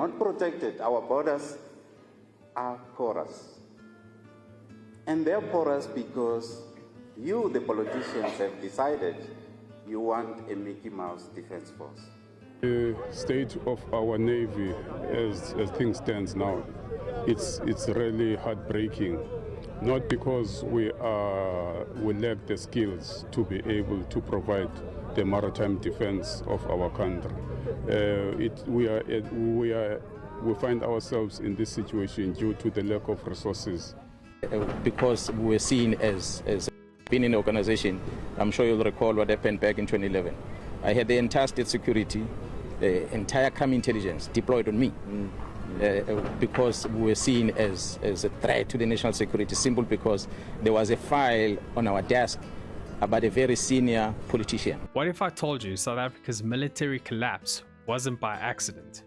not protected. Our borders are porous. And they're porous because you, the politicians, have decided you want a Mickey Mouse Defense Force. The state of our Navy, as things stand now, it's really heartbreaking. Not because we lack the skills to be able to provide the maritime defense of our country. We find ourselves in this situation due to the lack of resources. Because we're seen as being in the organization. I'm sure you'll recall what happened back in 2011. I had the entire state security, the entire intelligence deployed on me. Because we were seen as a threat to the national security, simply because there was a file on our desk about a very senior politician. What if I told you South Africa's military collapse wasn't by accident?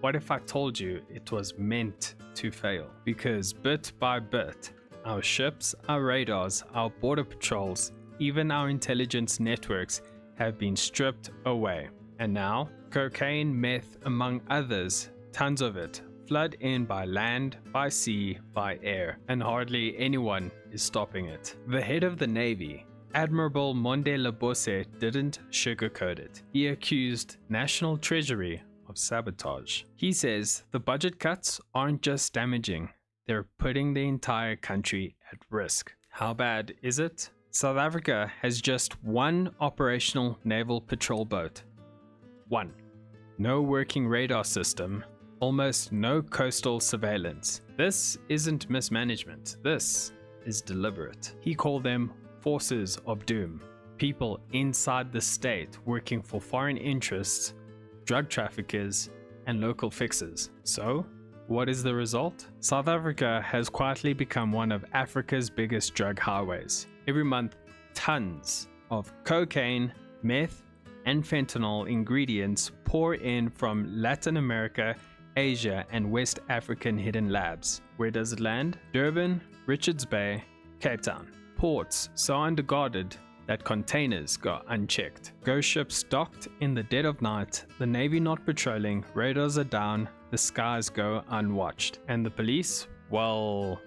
What if I told you it was meant to fail? Because bit by bit, our ships, our radars, our border patrols, even our intelligence networks have been stripped away. And now, cocaine, meth, among others, tons of it, flood in by land, by sea, by air, and hardly anyone is stopping it. The head of the Navy, Admiral Monde Labose, didn't sugarcoat it. He accused National Treasury of sabotage. He says the budget cuts aren't just damaging, they're putting the entire country at risk. How bad is it? South Africa has just one operational naval patrol boat. One. No working radar system, almost no coastal surveillance. This isn't mismanagement, this is deliberate. He called them forces of doom, people inside the state working for foreign interests, drug traffickers, and local fixers. So, what is the result? South Africa has quietly become one of Africa's biggest drug highways. Every month, tons of cocaine, meth, and fentanyl ingredients pour in from Latin America, Asia, and West African hidden labs. Where does it land? Durban, Richards Bay, Cape Town. Ports so underguarded that containers go unchecked. Ghost ships docked in the dead of night, the Navy not patrolling, radars are down, the skies go unwatched. And the police? Well,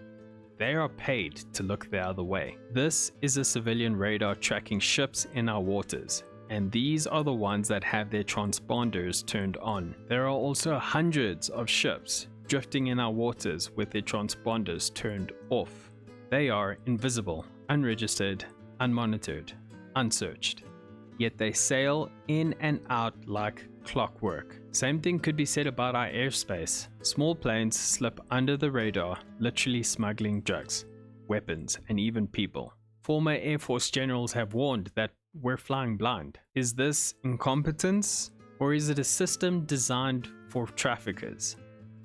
they are paid to look the other way. This is a civilian radar tracking ships in our waters, and these are the ones that have their transponders turned on. There are also hundreds of ships drifting in our waters with their transponders turned off. They are invisible, unregistered, unmonitored, unsearched. Yet they sail in and out like clockwork. Same thing could be said about our airspace. Small planes slip under the radar, literally smuggling drugs, weapons, and even people. Former Air Force generals have warned that we're flying blind. Is this incompetence, or is it a system designed for traffickers,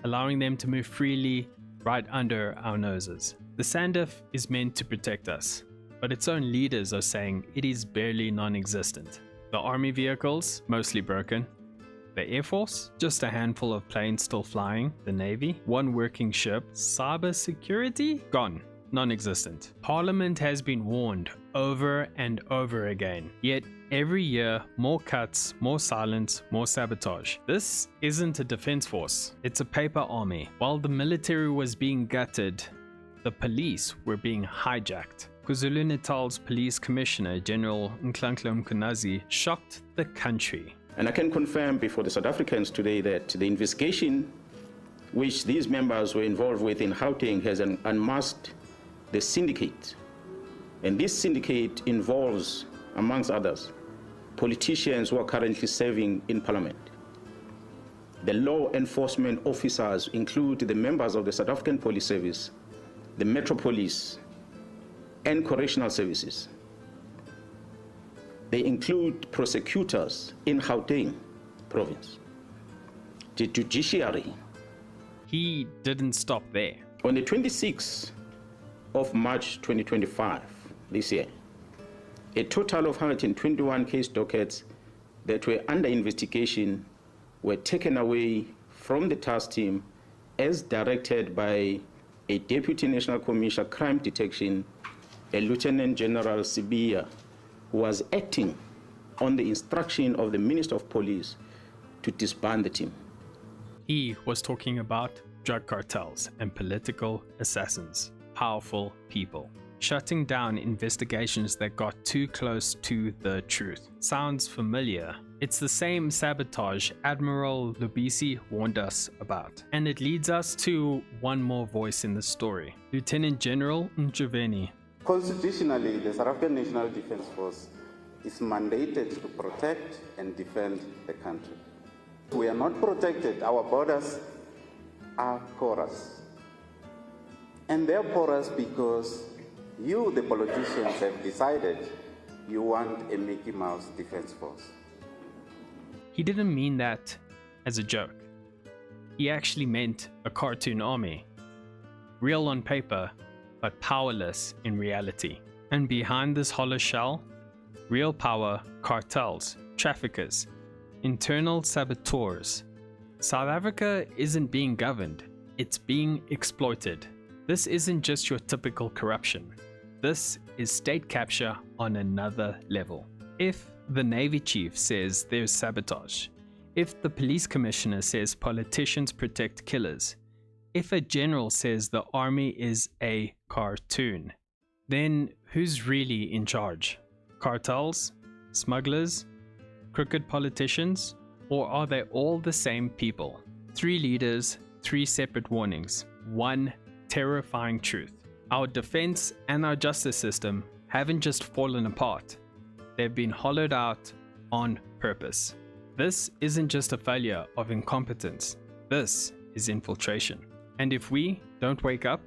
allowing them to move freely right under our noses? The SANDF is meant to protect us, but its own leaders are saying it is barely non-existent. The army vehicles, mostly broken. The Air Force, just a handful of planes still flying. The Navy, one working ship. Cyber security, gone, non-existent. Parliament has been warned over and over again. Yet every year, more cuts, more silence, more sabotage. This isn't a defense force, it's a paper army. While the military was being gutted, the police were being hijacked. KwaZulu-Natal's Police Commissioner, General Nhlanhla Mkhwanazi, shocked the country. And I can confirm before the South Africans today that the investigation which these members were involved with in Gauteng has unmasked the syndicate. And this syndicate involves, amongst others, politicians who are currently serving in Parliament. The law enforcement officers include the members of the South African Police Service, the Metro Police, and correctional services. They include prosecutors in Gauteng province, the judiciary. He didn't stop there. On the 26th of March 2025, this year, a total of 121 case dockets that were under investigation were taken away from the task team as directed by a Deputy National Commissioner Crime Detection, a Lieutenant General Sibia, who was acting on the instruction of the Minister of Police to disband the team. He was talking about drug cartels and political assassins, powerful people, shutting down investigations that got too close to the truth. Sounds familiar? It's the same sabotage Admiral Lubisi warned us about. And it leads us to one more voice in the story, Lieutenant General Njuveni. Constitutionally, the South African National Defence Force is mandated to protect and defend the country. We are not protected. Our borders are porous. And they're porous because you, the politicians, have decided you want a Mickey Mouse Defence Force. He didn't mean that as a joke. He actually meant a cartoon army. Real on paper, but powerless in reality. And behind this hollow shell, real power, cartels, traffickers, internal saboteurs. South Africa isn't being governed, it's being exploited. This isn't just your typical corruption. This is state capture on another level. If the Navy chief says there's sabotage, if the police commissioner says politicians protect killers, if a general says the army is a cartoon, then who's really in charge? Cartels? Smugglers? Crooked politicians? Or are they all the same people? 3 leaders, 3 separate warnings, one terrifying truth. Our defense and our justice system haven't just fallen apart. They've been hollowed out on purpose. This isn't just a failure of incompetence. This is infiltration. And if we don't wake up,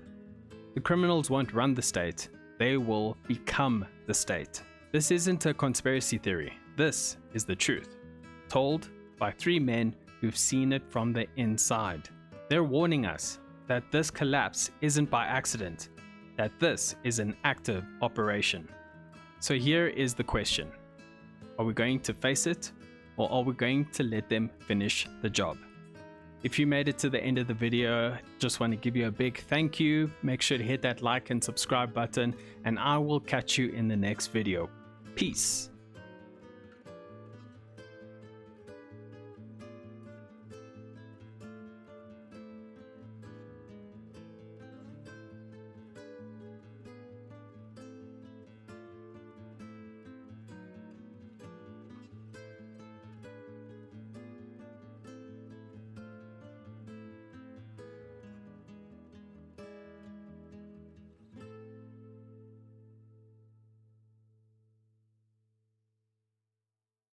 the criminals won't run the state. They will become the state. This isn't a conspiracy theory. This is the truth, told by 3 men who've seen it from the inside. They're warning us that this collapse isn't by accident, that this is an active operation. So here is the question. Are we going to face it, or are we going to let them finish the job? If you made it to the end of the video, just want to give you a big thank you. Make sure to hit that like and subscribe button, and I will catch you in the next video. Peace.